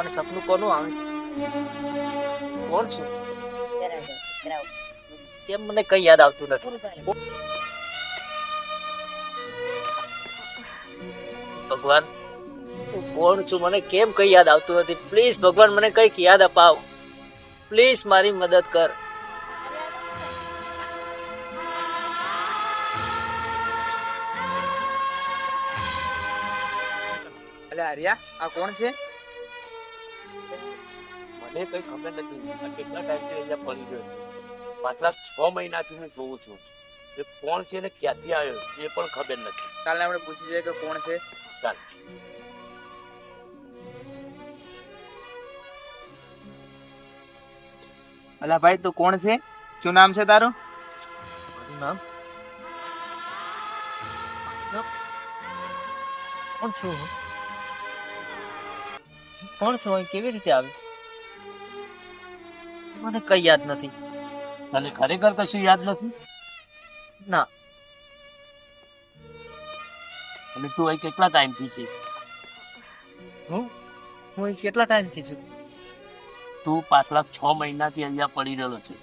મને સપનું કોનું આવે છે? કોણ છું? કેમ મને કઈ યાદ આવતું નથી? ભગવાન, હું કોણ છું? મને કેમ કઈ યાદ આવતું નથી? પ્લીઝ ભગવાન, મને કઈક યાદ અપાવ. પ્લીઝ મારી મદદ કર. અલે આર્યા, આ કોણ છે? મને કઈ ખબર નથી. આ કેટલા ટાઈમથી અહીંયા પડી ગયો છે. પાછલા 6 મહિનાથી હું જોઉં છું. એ કોણ છે ને ક્યાંથી આવ્યો એ પણ ખબર નથી. કાલે આપણે પૂછી જોઈએ કે કોણ છે. ચાલ. અલા ભાઈ, તું કોણ છે? શું નામ છે તારું? મારું નામ? કોણ છું હું? કોણ છું? અહીં કેવી રીતે આવી? મને કઈ યાદ નથી. તને ખરેખર કશું યાદ નથી? ના. અને તું અહીં કેટલા ટાઈમથી છે? હું અહીં કેટલા ટાઈમથી છું? તું પાછલા 6 મહિનાથી અહીંયા પડી રહેલો છે.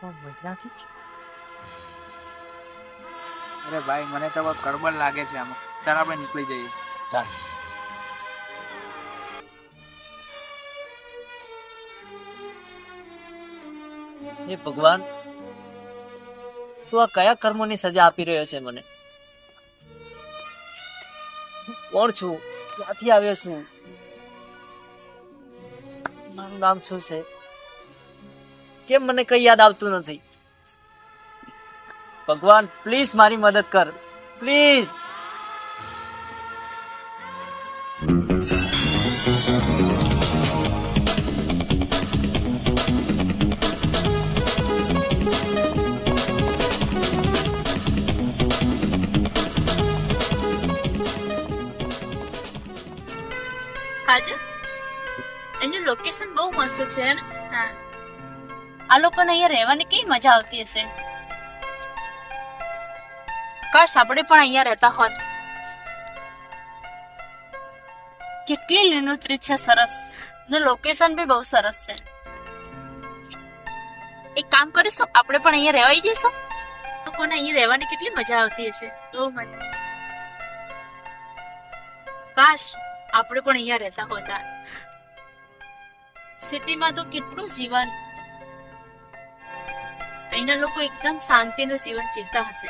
6 મહિનાથી? અરે ભાઈ, મને તો બહુ ગડબડ લાગે છે આમાં. ચાલ આપણે નીકળી જઈએ. ચાલ. હે ભગવાન, તું આ કયા કર્મોની સજા આપી રહ્યો છે મને? હું કોણ છું? ક્યાંથી આવ્યો છું? મારું નામ શું છે? કેમ મને કઈ યાદ આવતું નથી? ભગવાન, પ્લીઝ મારી મદદ કર. પ્લીઝ. હાજર એનું લોકેશન બહુ મસ્ત છે ને. હા, આ લોકોને અહીંયા રહેવાની કેવી મજા આવતી હશે. કાશ આપણે પણ અહીંયા રહેતા હોત. કેટલી લીલોતરી છે, સરસ. ને લોકેશન બી બહુ સરસ છે. એક કામ કરીશું, આપણે પણ અહીંયા રહેવાઈ જઈશું. લોકોને અહીંયા રહેવાની કેટલી મજા આવતી હશે. બહુ મજા. કાશ આપણે પણ અહીંયા રહેતા હોતા. સિટીમાં તો કેટલું જીવન. અહીંના લોકો એકદમ શાંતિનું જીવન જીવતા હશે.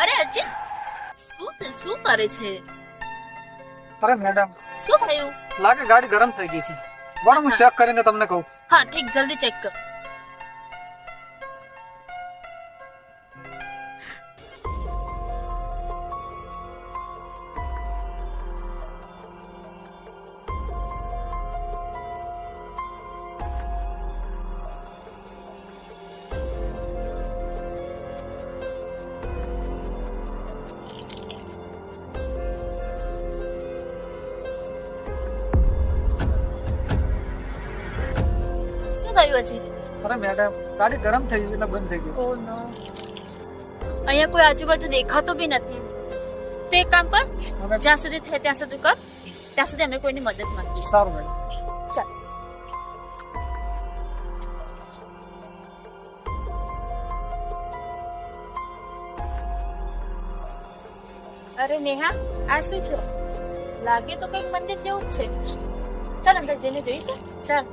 અરે અજય, શું કરે છે? અરે મેડમ, શું થયું? લાગે ગાડી ગરમ થઈ ગઈ છે. બરાબર, હું ચેક કરીને તમને કહું. હા ઠીક, જલ્દી ચેક કર. અરે મેડમ, ગાડી ગરમ થઈ ગઈ એટલે બંધ થઈ ગઈ. Oh no. અહીંયા કોઈ આજુબાજુ દેખાતો બી નથી. તો એક કામ કર, જ્યાં સુધી થાય ત્યાં સુધી કર. ત્યાં સુધી અમે કોઈની મદદ માંગીએ. સારું મેડમ. ચાલ. અરે નેહા, આ શું છે? લાગે તો કઈક મંદિર જેવું જ છે. ચાલ અંદર જઈને જોઈશું. ચાલ.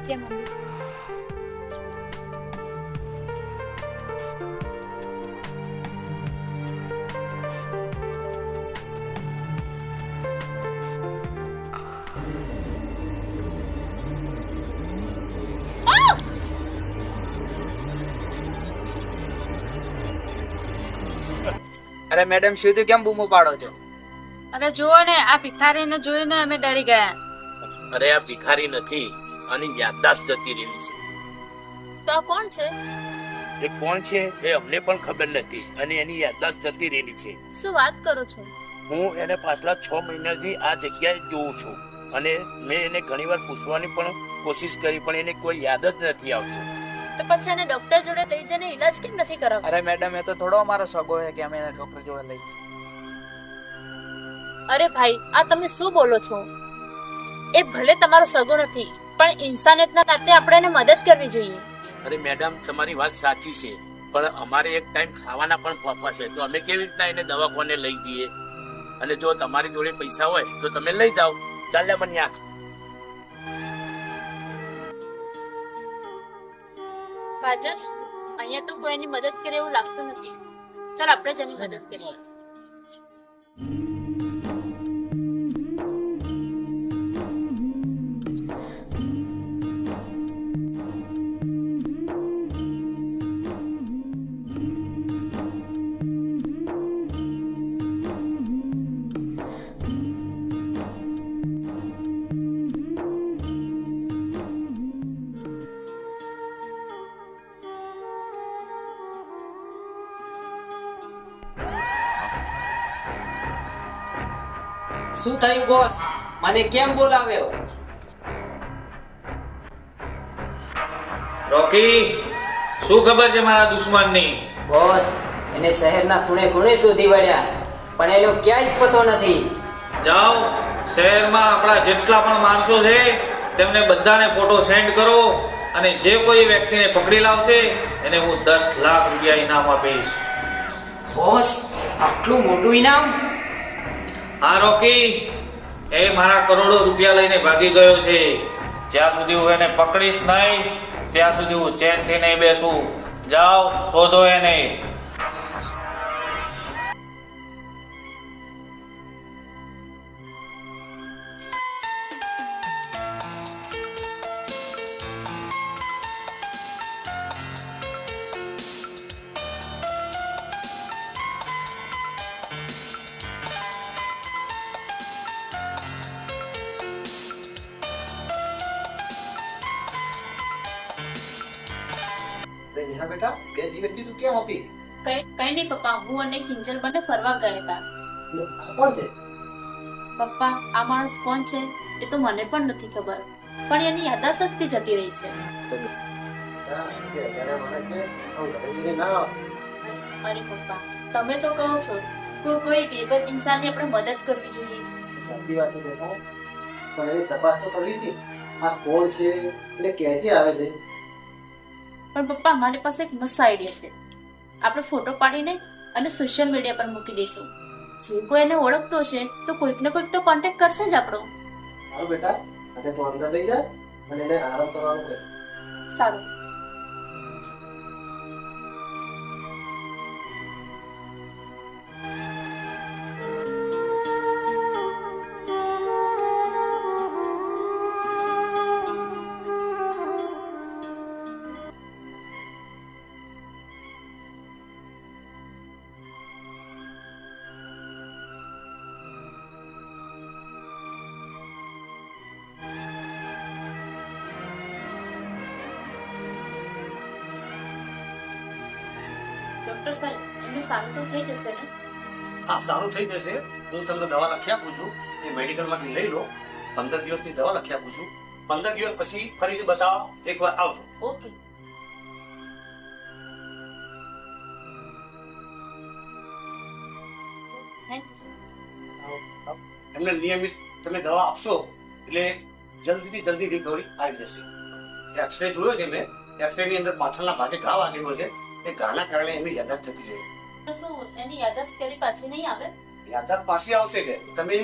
કેમ મંદિર છે? અરે મેડમ, શું થયું? કેમ બૂમો પાડો છો? અરે જુઓ ને, આ ભિખારીને જોઈને અમે ડરી ગયા. અરે આ ભિખારી નથી, આની યાદદાસ્ત જતી રહી છે. તો આ કોણ છે? એ કોણ છે એ અમને પણ ખબર નથી અને એની યાદદાસ્ત જતી રહેલી છે. શું વાત કરો છો? હું એને પાછલા 6 મહિનાથી આ જગ્યાએ જોઉં છું અને મેં એને ઘણીવાર પૂછવાની પણ કોશિશ કરી પણ એને કોઈ યાદ જ નથી આવતું. તો પછી એને ડોક્ટર જોડે લઈ જઈને ઈલાજ કેમ નથી કરાવતા? અરે મેડમ, એ તો થોડો અમારો સગો છે કે અમે એને ડોક્ટર જોડે લઈ જઈએ. અરે ભાઈ, આ તમે શું બોલો છો? એ ભલે તમારો સગો નથી, પણ ઇન્સાનિયતના નાતે આપણે એને મદદ કરવી જોઈએ. અરે મેડમ, તમારી વાત સાચી છે પણ અમારે એક ટાઈમ ખાવાના પણ ફાફા છે તો અમે કેવી રીતના એને દવાખાને લઈ જઈએ? અને જો તમારી જોડે પૈસા હોય તો તમે લઈ જાઓ. ચાલ્યા બન્યા. કાજલ, અહીંયા તો કોઈ એની મદદ કરે એવું લાગતું નથી. ચાલ આપણે જ એની મદદ કરીએ. શું થયું બોસ? મને કેમ બોલાવ્યો? રોકી, શું ખબર છે મારા દુશ્મનની? બોસ, એને શહેરના ખૂણે ખૂણે શોધી વળ્યા પણ એનો ક્યાંય જ પતો નથી. જાઓ, શહેરમાં આપણા જેટલા પણ માણસો છે તેમને બધાને ફોટો સેન્ડ કરો અને જે કોઈ વ્યક્તિને પકડી લાવશે એને હું 10 લાખ રૂપિયા ઇનામ આપીશ. બોસ, આટલું મોટું ઇનામ? હા રોકી, એ મારા કરોડો રૂપિયા લઈને ભાગી ગયો છે. જ્યાં સુધી હું એને પકડીશ નહીં ત્યાં સુધી હું ચેનથી નહીં બેસું. જાઓ, શોધો એને. નેહા બેટા, 2 દિવસથી તું ક્યાં હતી? કઈ નહીં પપ્પા, હું અને કિંજલ બંને ફરવા ગયા હતા. આ કોણ છે? પપ્પા, આ માણસ કોણ છે એ તો મને પણ નથી ખબર, પણ એની યાદાશક્તિ જતી રહી છે. બેટા, કે અજાણ્યા માણસને આમ ઘરે લઈને ના આવ. અરે પપ્પા, તમે તો કહો છો કે કોઈ બેબદ ઇન્સાનની આપણે મદદ કરવી જોઈએ. સાચી વાત છે બેટા, પણ એની તપાસ તો કરવી હતી. આ કોણ છે એટલે ક્યાંથી આવે છે? પણ પપ્પા, અમારી પાસે એક મસ્ત આઈડિયા છે. આપણે ફોટો પાડીને અને સોશિયલ મીડિયા પર મૂકી દઈશું. જે કોઈ એને ઓળખતો હશે તો કોઈક ને કોઈક તો કોન્ટેક્ટ કરશે જ આપણો. સારું બેટા, અને તું અંદર લઈ જા અને એને આરામ કરવાનું કહે. સારું. ડોક્ટર સાહેબ, એમને સારું તો થઈ જશે ને? હા, સારું થઈ જશે. હું તમને દવા લખી આપું છું, એ મેડિકલમાંથી લઈ લો. 15 દિવસની દવા લખી આપું છું. 15 દિવસ પછી ફરીથી બતાવો, એકવાર આવજો. ઓકે. થેન્ક્સ. એમને નિયમિત તમે દવા આપશો એટલે જલ્દીથી જલ્દી રિકવરી આવી જશે. એક્સરે જોયો છે મેં, એક્સરે ની અંદર પાછળના ભાગે ઘા વાગેલો છે. એ ઘાના કારણે એમની યાદાશત થતી રહે. તો શું એની યાદાશત કરી પાછી નહીં આવે? યાદાશત પાછી આવશે કે તમે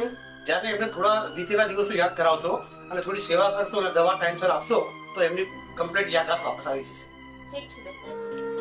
જ્યારે એમને થોડા વીતેલા દિવસો યાદ કરાવશો અને થોડી સેવા કરશો અને દવા ટાઈમસર આપશો તો એમની કમ્પ્લીટ યાદાશત વાપસ આવી જશે. ઠીક છે ડોક્ટર.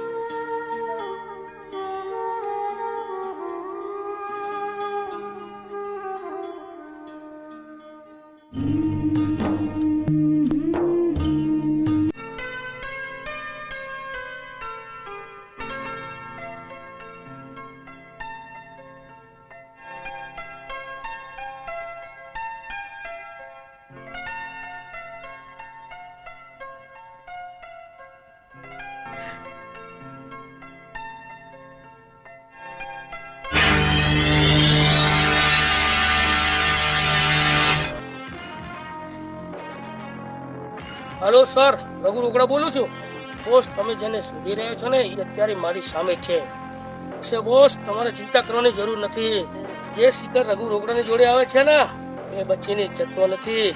હલો સર, રઘુ રોકડા બોલું છું. બોસ, તમે જેને શોધી રહ્યા છો ને એ અત્યારે મારી સામે છે. બોસ, તમારે ચિંતા કરવાની જરૂર નથી. જે શિકાર રઘુ રોકડાની જોડે આવે છે ને એ બચીને જતો નથી.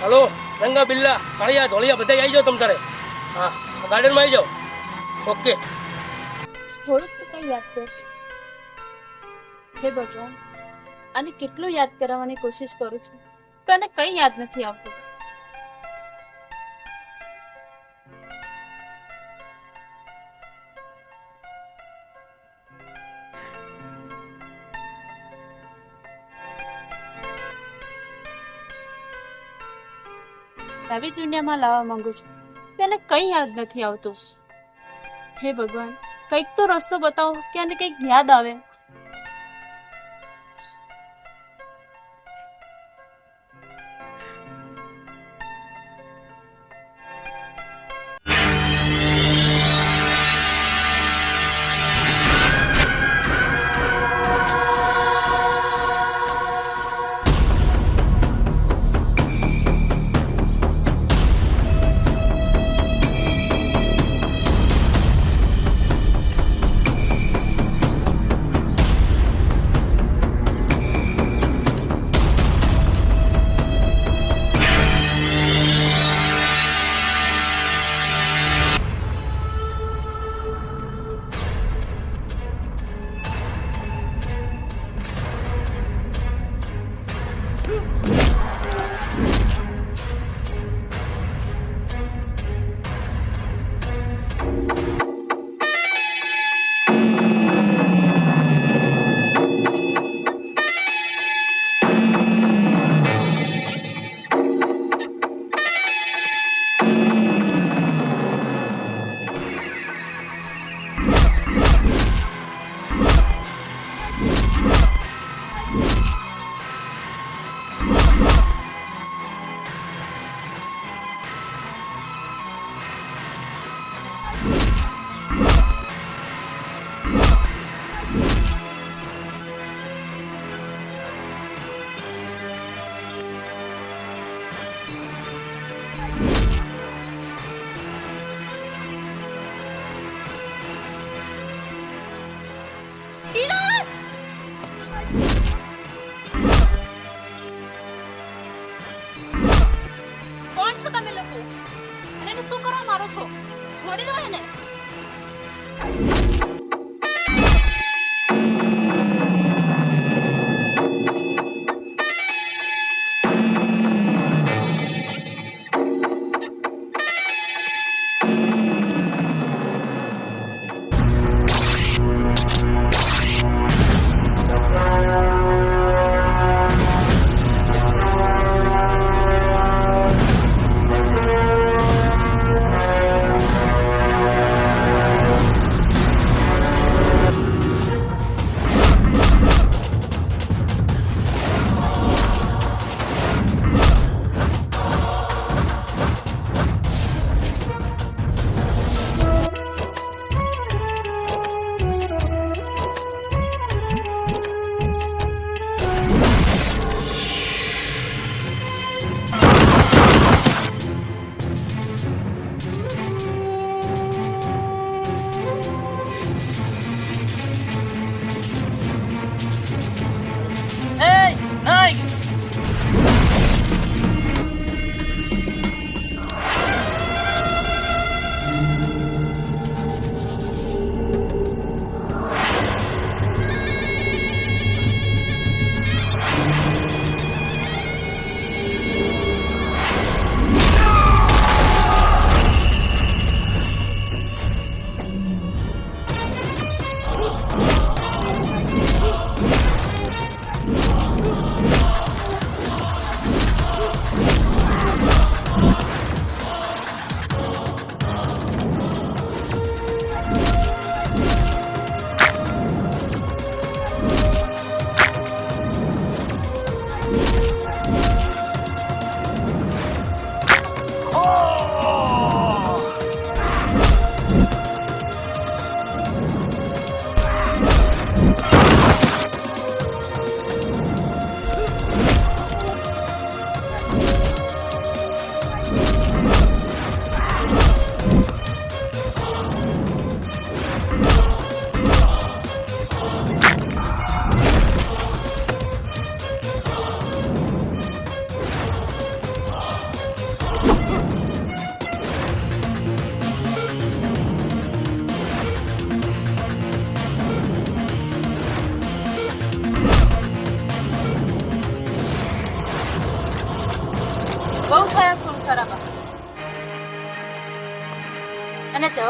હલો રંગા બિલ્લા કાળિયા ધોળિયા બધા આવી જાઓ તમ તારે. હા, ગાર્ડનમાં આવી જાઓ. ઓકે. થોડુંક તો કઈ યાદ કર. હે ભગવાન, આને કેટલું યાદ કરાવવાની કોશિશ કરું છું પણ આને કઈ યાદ નથી આવતું. નવી દુનિયામાં લાવવા માંગુ છું તેને કઈ યાદ નથી આવતું. હે ભગવાન, કંઈક તો રસ્તો બતાવો કે આને કંઈક યાદ આવે. કોણ છો તમે લોકો? અને એને શું કરવા મારો છો? છોડી દો એને.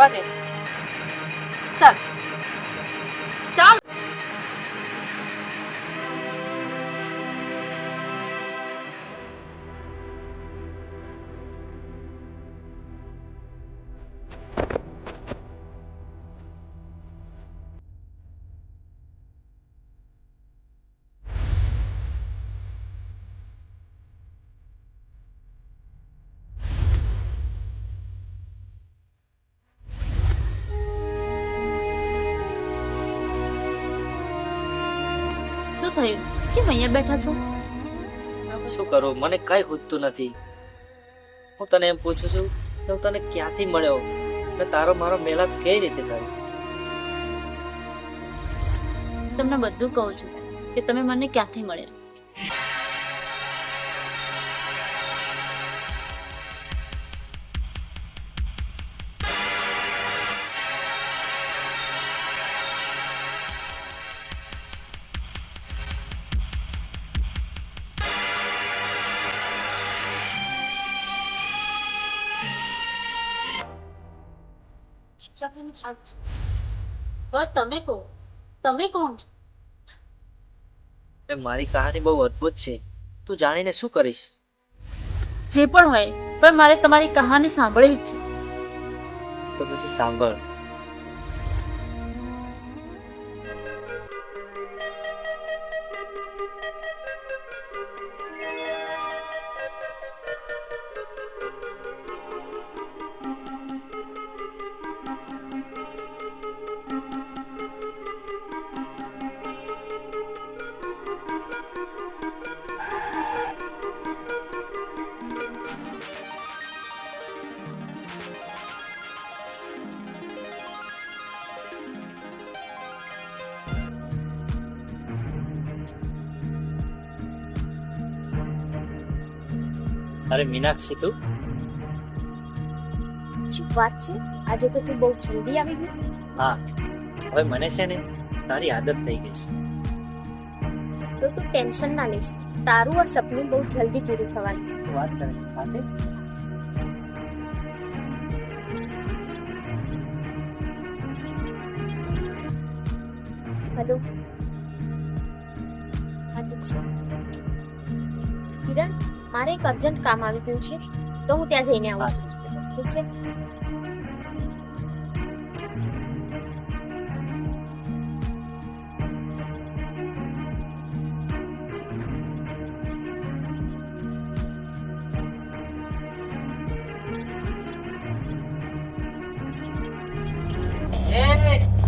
જવા દે. ચાલ ચાલ. શું થયું? કેમ અહીંયા બેઠા છો? શું કરું, મને કઈ ખૂટતું નથી. હું તને એમ પૂછું છું કે હું તને ક્યાંથી મળ્યો ને તારો મારો મેળાપ કઈ રીતે થયો? તમને બધું કહું છું કે તમે મને ક્યાંથી મળ્યા. તમે કહો, તમે કોણ છો? મારી કહાની બહુ અદ્ભુત છે, તું જાણીને શું કરીશ? જે પણ હોય, પણ મારે તમારી કહાની સાંભળવી જ છે. તો પછી સાંભળ. અરે મીનાક્ષી, તું શું વાત છે? આજે તો તું બહુ જલ્દી આવી ગઈ. હા, હવે મને છે ને તારી આદત થઈ ગઈ છે. તો તું ટેન્શન ના લઈશ, તારું આ સપનું બહુ જલ્દી પૂરું થવાનું. શું વાત કરે છે? સાચે? હેલો, કિરણ, મારે એક અર્જન્ટ કામ આવી ગયું છે, તો હું ત્યાં જઈને આવું છું. ઠીક છે?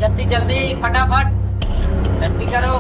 જલ્દી જલ્દી ફટાફટ ઝડપી કરો.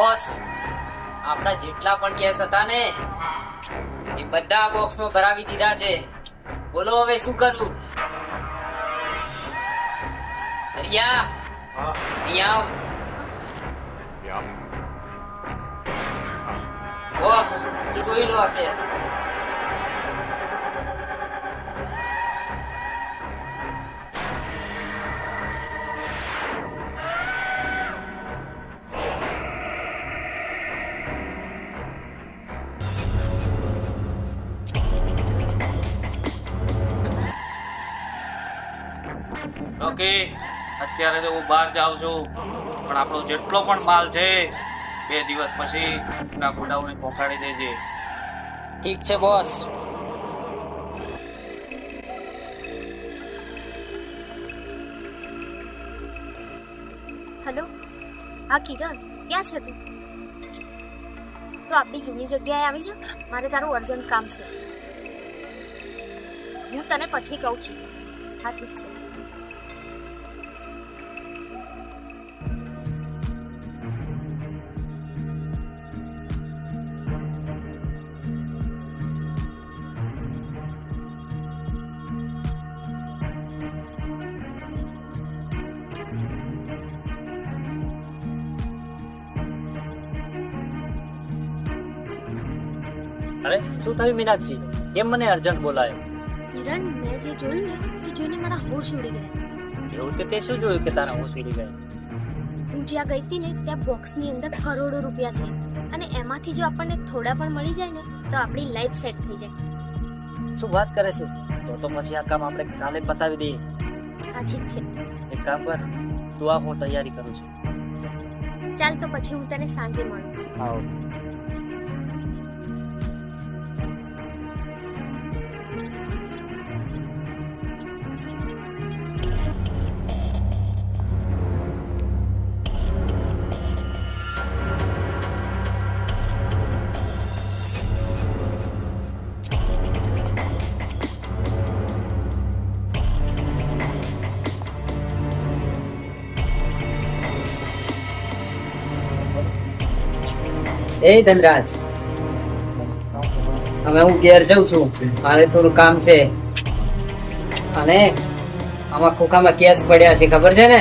બોસ, આપણા જેટલા પણ કેસ હતા ને એ બધા બોક્સમાં ભરાવી દીધા છે. બોલો હવે શું કરું? અહીંયા આવ. બોસ, જોઈ લો આ કેસ. ઓકે, અત્યારે તો હું બહાર જાઉં છું, પણ આપણો જેટલો પણ માલ છે 2 દિવસ પછી ના ગોડાઉને પહોંચાડી દેજે. ઠીક છે બોસ. હેલો, હા કિરણ, ક્યાં છે તું? તો આપણી જૂની જગ્યાએ આવી જા, મારે તારું અર્જન્ટ કામ છે. હું તને પછી કહું છું. હા ઠીક છે. અરે શું થયું મીનાક્ષી? કેમ મને અર્જન્ટ બોલાયો? કિરણ, મેં જે જોયું ને એ જોઈને મારા હોશ ઉડી ગયા. એવું તે શું જોયું કે તારા હોશ ઉડી ગયા? હું જ્યાં ગઈ હતી ને ત્યાં બોક્સની અંદર કરોડો રૂપિયા છે અને એમાંથી જો આપણને થોડા પણ મળી જાય ને તો આપણી લાઈફ સેટ થઈ જાય. શું વાત કરે છે? તો પછી આ કામ આપણે કાલે પતાવી દઈએ. હા ઠીક છે. એક કામ કર, તું આ, હું તૈયારી કરું છું. ચાલ તો પછી હું તને સાંજે મળું. આવો. એ ધનરાજ, હવે હું ઘેર જઉં છું, મારે થોડું કામ છે. અને આમાં ખોખામાં કેસ પડ્યા છે, ખબર છે ને?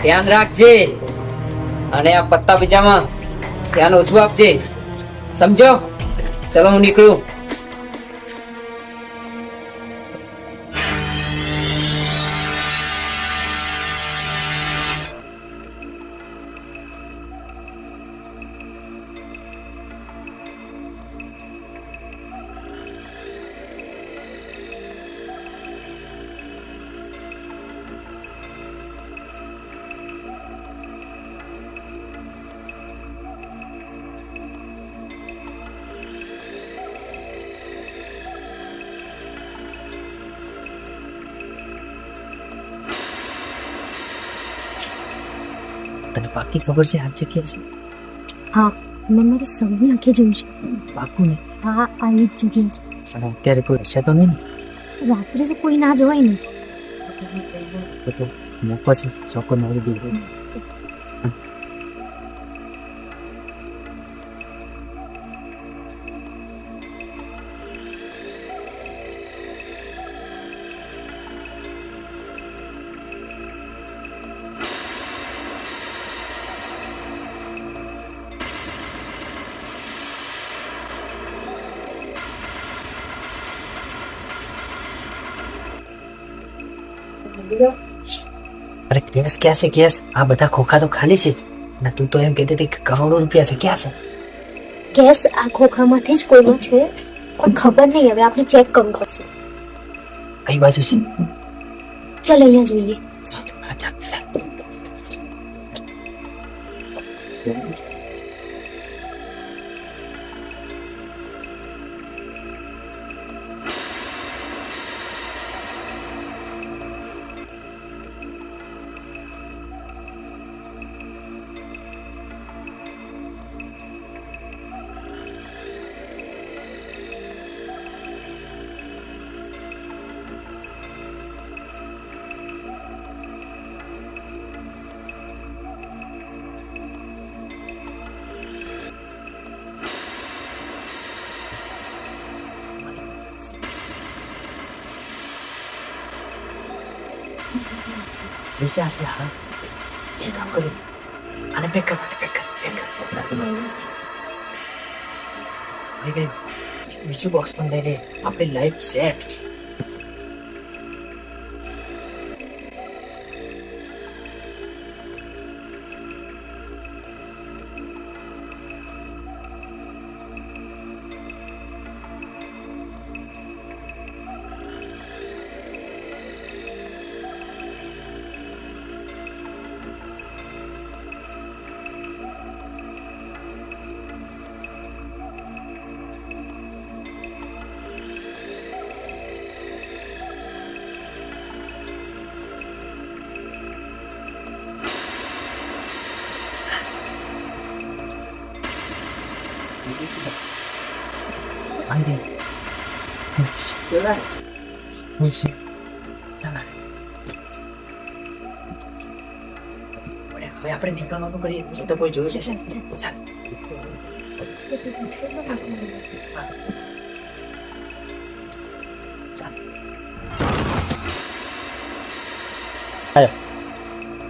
ધ્યાન રાખજે અને આ પત્તા બીજામાં ધ્યાન ઓછું આપજે, સમજો? ચલો હું નીકળું. તને પાકી ખબર છે આ જગ્યા છે? હા, મેં મારી સૌની આંખે જોયું છે. પાકું ને? હા, આ એક જગ્યા છે. અને અત્યારે કોઈ હશે તો નહીં ને? રાત્રે તો કોઈ ના જવાય ને. તો હું પછી ચોક્કસ મળી ગયું. અરે કેસ ક્યાં છે? કેસ આ બધા ખોખા તો ખાલી છે ને તું તો એમ કહેતી હતી કે કરોડો રૂપિયા છે. ક્યાં છે? કેસ આ ખોખામાંથી જ કોઈનો છે પણ ખબર નહીં. હવે આપણે ચેક કરવું પડશે. કઈ બાજુ છે? ચાલ અહીંયા જોઈએ. હા, ચાલ ચાલ. નીચે હશે. હા, જે કામ કરજો. આને પેક કર, આને પેક કર, પેક કર. બીજું બોક્સ પણ લઈ લે, આપણી લાઈફ સેટ. હવે આપણે નીકળવાનું કરીએ તો કોઈ જોઈ જશે ને. ચાલ.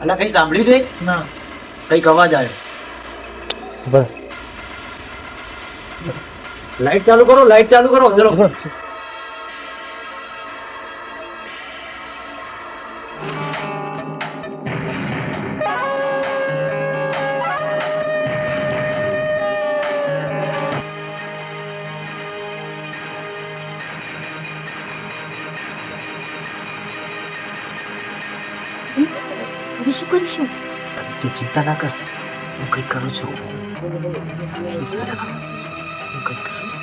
અલા કઈ સાંભળ્યું તે? ના કઈક અવાજ આવ્યો. લાઈટ ચાલુ કરો, લાઈટ ચાલુ કરો. ચલો હવે શું કરીશું? તું ચિંતા ના કર, હું કંઈક કરું છું. હું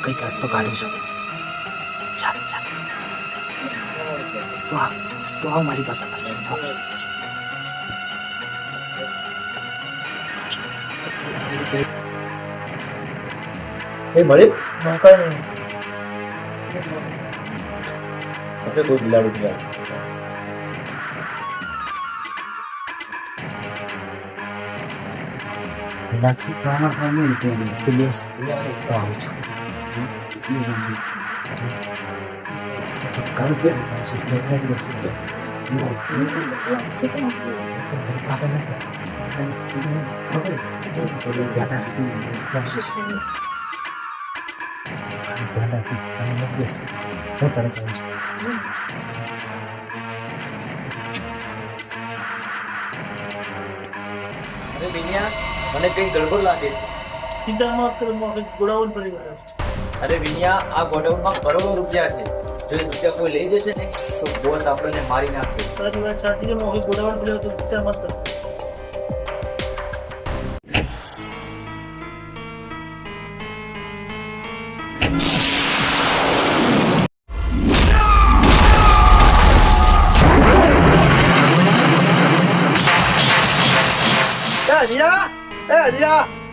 કંઈક રસ્તો કાઢું છું. ચાલ ચાલ, તો આવ મારી પાસે. એ મળ્યું? કોઈ બિલાડું ગયા. મીનાક્ષી તો આમાં પામી તું બેસ, તો આવું છું. અરે વિનયા, મને કઈ ગડબડ લાગે છે. ચિંતામાં ગોડાઉન પડી ગયો. અરે વિનયા, આ ગોડાઉનમાં કરોડો રૂપિયા છે. જો એ રૂપિયા કોઈ લઈ જશે ને તો બોટ આપણને મારી નાખશે. તારી વાત સાચી છે, મોહી ગોડાઉન પડ્યો તો ચિંતા મત કર.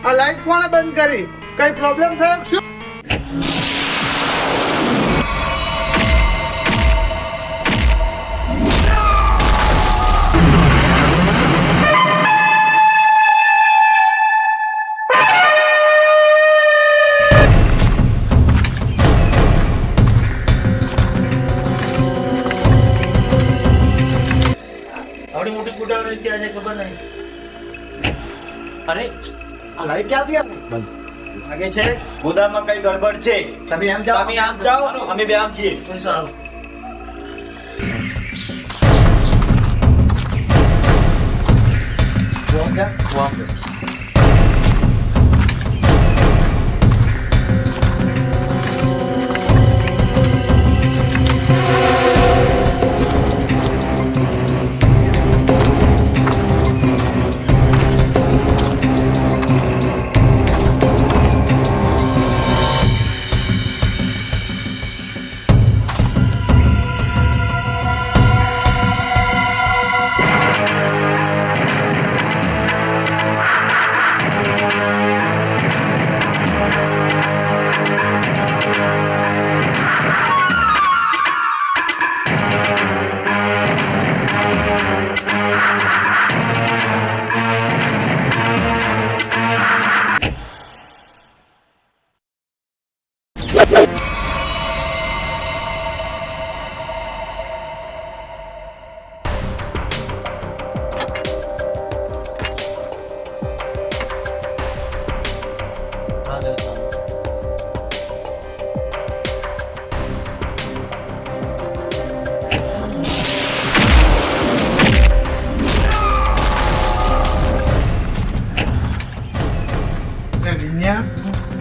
આ લાઈટ કોણે બંધ કરી? કઈ પ્રોબ્લેમ થયો શું? આવડી મોટી ગોડાઉન ક્યાં છે ખબર નહીં. અરે આ લાઈટ ક્યાંથી આપે? લાગે છે ગોદામમાં કઈ ગડબડ છે. તમે આમ જાઓ, તમે આમ જાઓ, અમે બે આમ છીએ. સારું.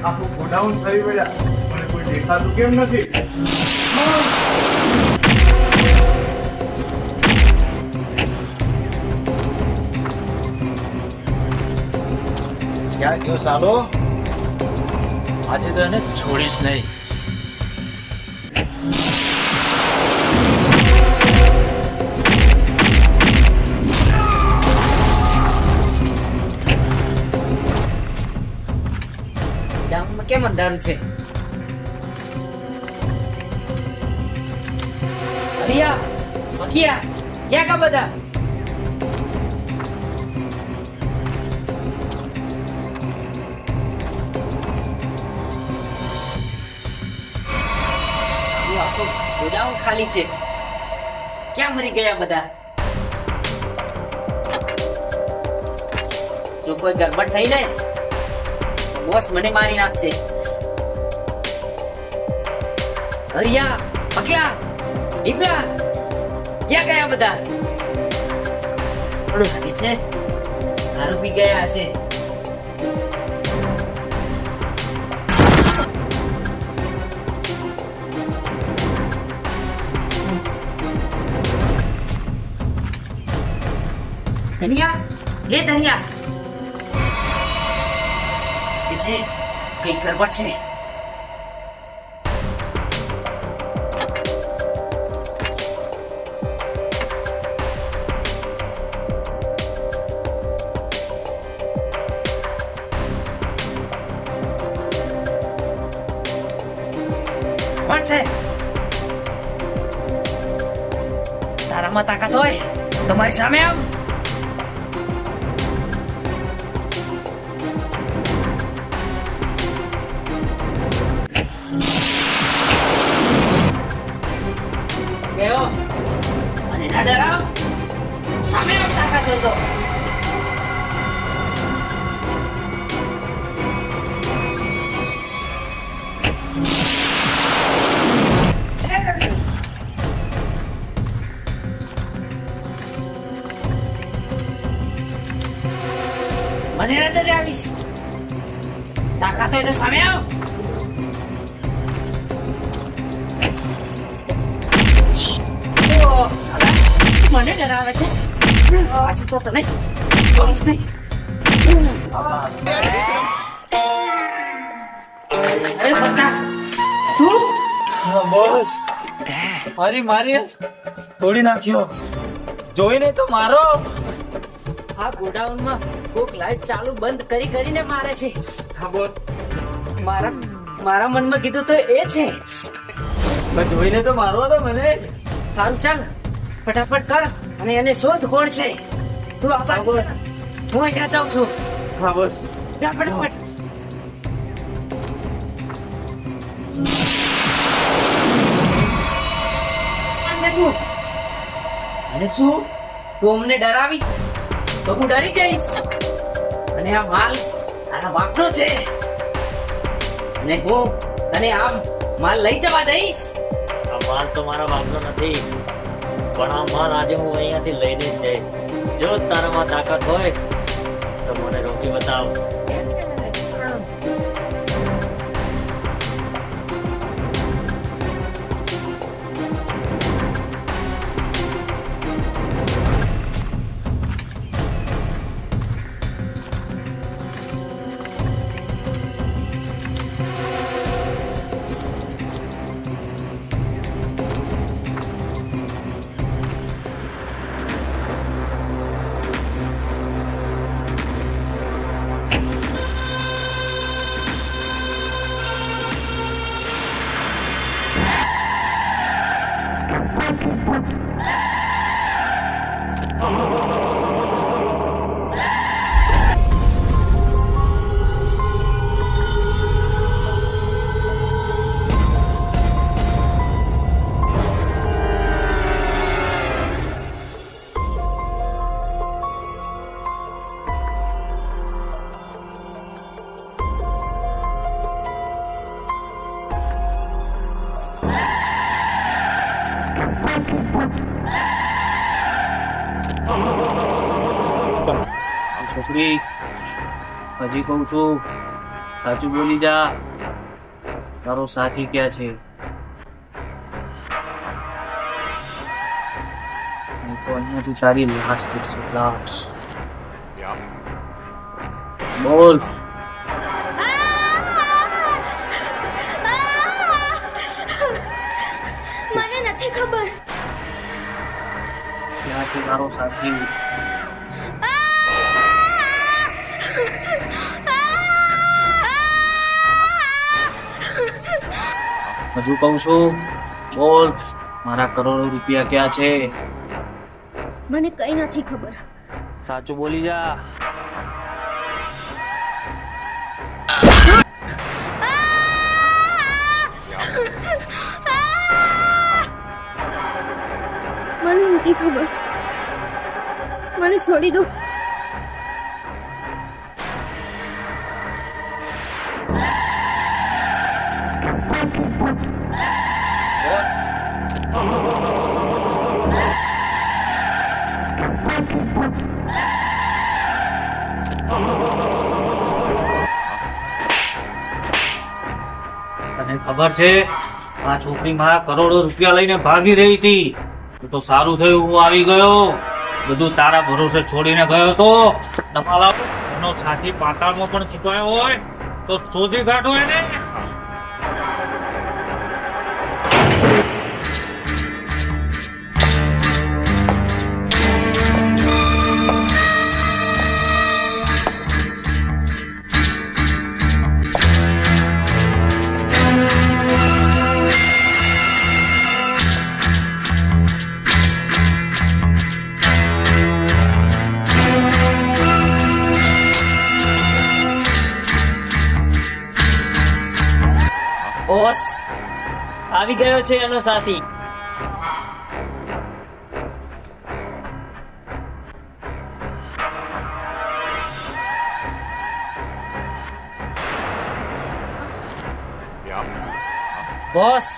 આખું ગોડાઉન થઈ ગયા, મને કોઈ દેખાતું કેમ નથી? ક્યાં ગયો સાલો? આજે તો એને છોડીશ નહીં. કેમ અંધારું છે? ભૈયા ભગિયા ક્યાં કા બધા? આખો ગોડાઉન ખાલી છે. ક્યાં મરી ગયા બધા? જો કોઈ ગરબડ થઈ ને બોસ મને મારી નાખશે. હરિયા પકયા ડીપ્યા ક્યાં ગયા બધા? લાગે છે દારૂ પી ગયા હશે. ધનિયા લે ધનિયા. એ છે કઈ ગરબડ છે. કોણ છે? તારામાં તાકાત હોય તો મારી સામે આવ. ગયો અને ના ડરાવ. સામે આવ તાકાત હોય તો. મને ના ડરાવીશ. તાકાત હોય તો સામે આવ. મને ડરાવે છે. આજે તો તને છોડીશ નહીં. અરે બકા તું? બોસ મારી તોડી નાખ્યો. જોઈને તો મારો. આ ગોડાઉનમાં કોક લાઈટ ચાલુ બંધ કરીને મારે છે. હા બોસ, મારા મનમાં કીધું તો એ છે. જોઈને તો મારો તો મને. સારું ચાલ ફટાફટ કર અને એને શોધ કોણ છે. તું આ બાજુ હું અહીંયા જાઉં છું. હા બોસ. જા ફટાફટ. અને શું તું અમને ડરાવીશ તો હું ડરી જઈશ. અને આ માલ તારા બાપનો છે અને હું તને આમ માલ લઈ જવા દઈશ. આ માલ તો મારા બાપનો નથી, પણ આ માલ આજે હું અહીંયાથી લઈને જ જઈશ. જો તારામાં તાકાત હોય તો મને રોકી બતાવ. છોકરી હજી કહું છું, સાચું બોલી જા. તારો સાથી ક્યાં છે? નહીં તો અહીંયાથી તારી લાશ કરશે. લાશ બોલ. મને નથી ખબર. ત્યાંથી તારો સાથી હજુ કહું છું બોલ. મારા કરોડો રૂપિયા ક્યાં છે? મને કઈ નથી ખબર. સાચું બોલી જા. મને નથી ખબર. મને છોડી દો. બોસ તને ખબર છે આ છોકરી મારા કરોડો રૂપિયા લઈને ભાગી રહી હતી. તો સારું થયું હું આવી ગયો. બધું તારા ભરોસે છોડીને ગયો તો તમારા એનો સાથી પાતાળમાં પણ છુપાયો હોય તો શોધી કાઢો એને. બોસ આવી ગયો છે એનો સાથી. બોસ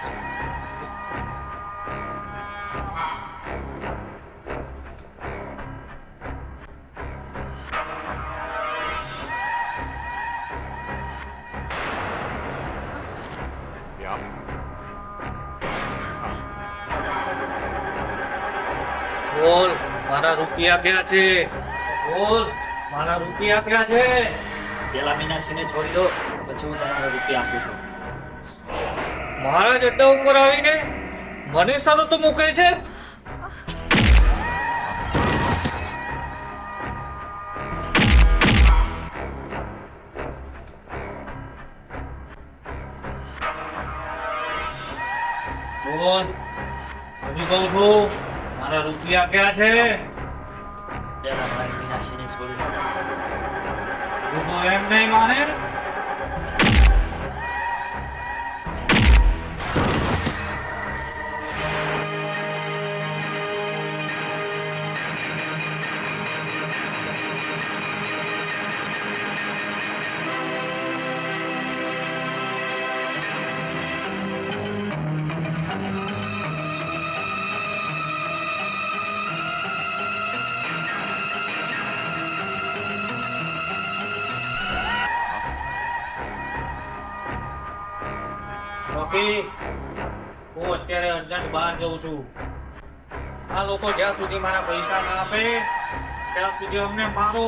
બોલ મારા રૂપિયા ક્યાં છે? બોલ મારા રૂપિયા ક્યાં છે? પેલા મીનાક્ષીને છોડી દો, પછી હું તમારો રૂપિયા આપું છું. મારા જેટલા ઉપર આવીને મને સારું તો મૂકે છે. બોલ હજી કહું છું મારા રૂપિયા ક્યાં છે? પેલા મારી મીનાક્ષીને છોડી દો. તું તો એમ નહીં માને. રોકી, હું અત્યારે અર્જન્ટ બહાર જઉં છું. આ લોકો જ્યાં સુધી મારા પૈસા ના આપે ત્યાં સુધી અમને મારો.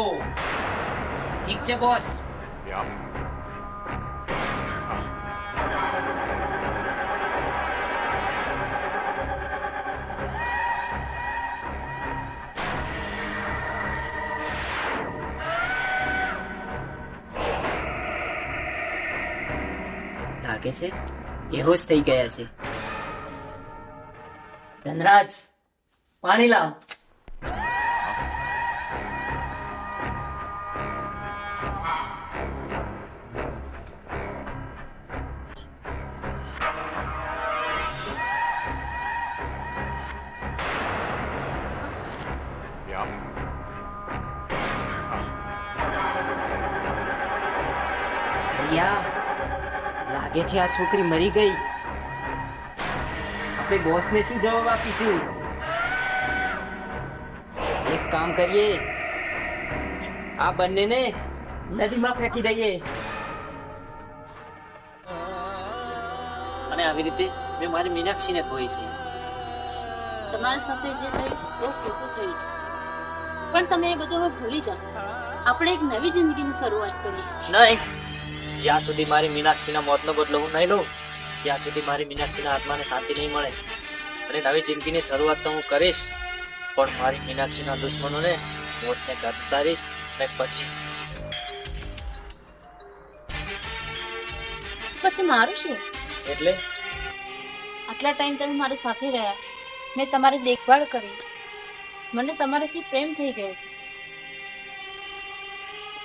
ઠીક છે બોસ. લાગે છે બેહોશ થઈ ગયા છે. ધનરાજ પાણી લાવ. ભૈયા લાગે છે આ છોકરી મરી ગઈ. આપણે બોસને શું જવાબ આપીશું? એક કામ કરીએ, આ બંનેને નદીમાં ફેંકી દઈએ. અને આવી રીતે મેં મારી મીનાક્ષીને ખોઈ છે. તમારા સાથે જે થયું બહુ ખોટું થયું છે, પણ તમે એ બધું હવે ભૂલી જાઓ. આપણે એક નવી જિંદગીની શરૂઆત કરીએ. નહીં, જ્યાં સુધી મારી મીનાક્ષીના મોતનો બદલો હું નહીં લઉં ત્યાં સુધી મારી મીનાક્ષીના આત્માને શાંતિ નહીં મળે. અને નવી જિંદગીની શરૂઆત તો હું કરીશ, પણ મારી મીનાક્ષીના દુશ્મનોને મોતને ઘાટ ઉતારીશ. અને પછી મારું શું? એટલે આ આટલા ટાઈમ તમે મારી સાથે રહ્યા, મેં તમારી દેખભાળ કરી, મને તમારાથી પ્રેમ થઈ ગયો છે.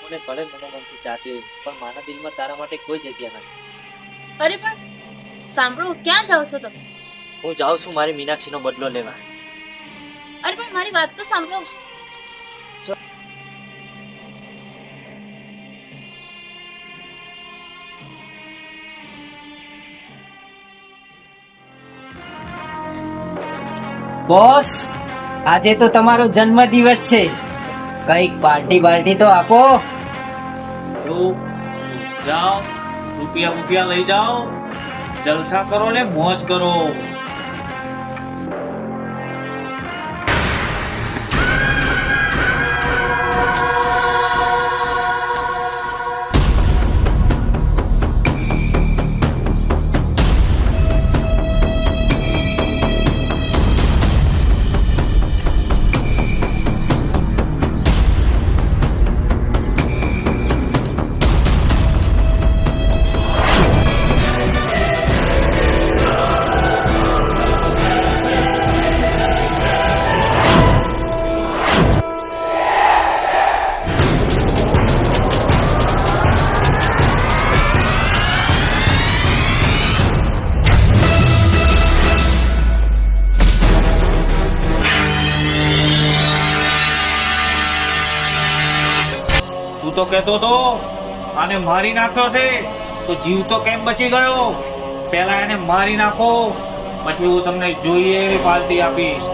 મને ભલે મનોમનથી ચાહતી હોય, પણ મારા દિલમાં તારા માટે કોઈ જગ્યા નથી. અરે પણ સાંભળો, ક્યાં જાઓ છો તમે? હું જાઉં છું મારી મીનાક્ષીનો બદલો લેવા. અરે પણ મારી વાત તો સાંભળો. બોસ, આજે તો તમારો જન્મદિવસ છે, કઈક પાર્ટી તો આપો. જાઓ, રૂપિયા લઈ જાઓ, જલસા કરો ને મોજ કરો. તું તો કહેતો તો આને મારી નાખ્યો છે, તો જીવ તો કેમ બચી ગયો? પહેલા એને મારી નાખો, પછી હું તમને જોઈએ એવી પાર્ટી આપીશ.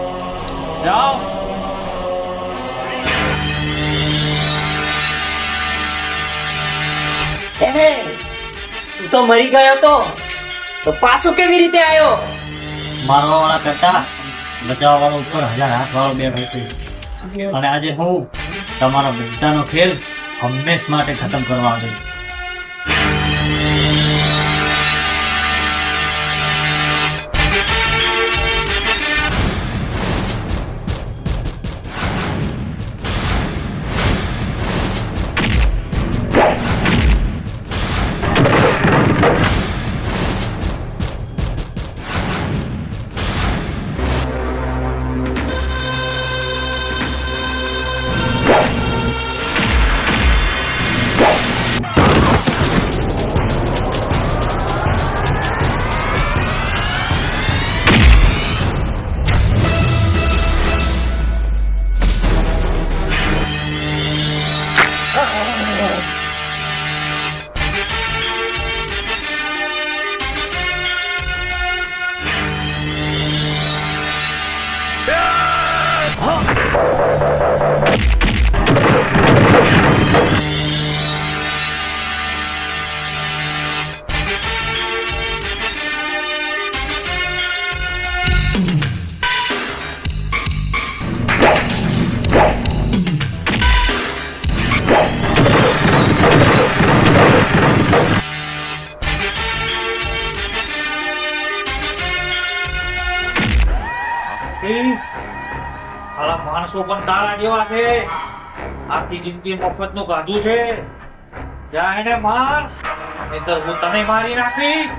જાઓ. તું તો મરી ગયો તો પાછો કેવી રીતે આવ્યો? મારવા વાળા કરતા બચાવવા વાળા ઉપર 1000 હાથ વાળો બેઠો છે, અને આજે હું તમારો બધાનો ખેલ હંમેશ માટે ખતમ કરવા આવ્યો છું. સાલા માણસો પણ તારા જેવા છે, આખી જિંદગી મફત નું ગાધું છે. જા એને માર, નહીંતર હું તને મારી નાખીશ.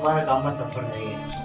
અમારા કામમાં સફળ થઈ ગયા.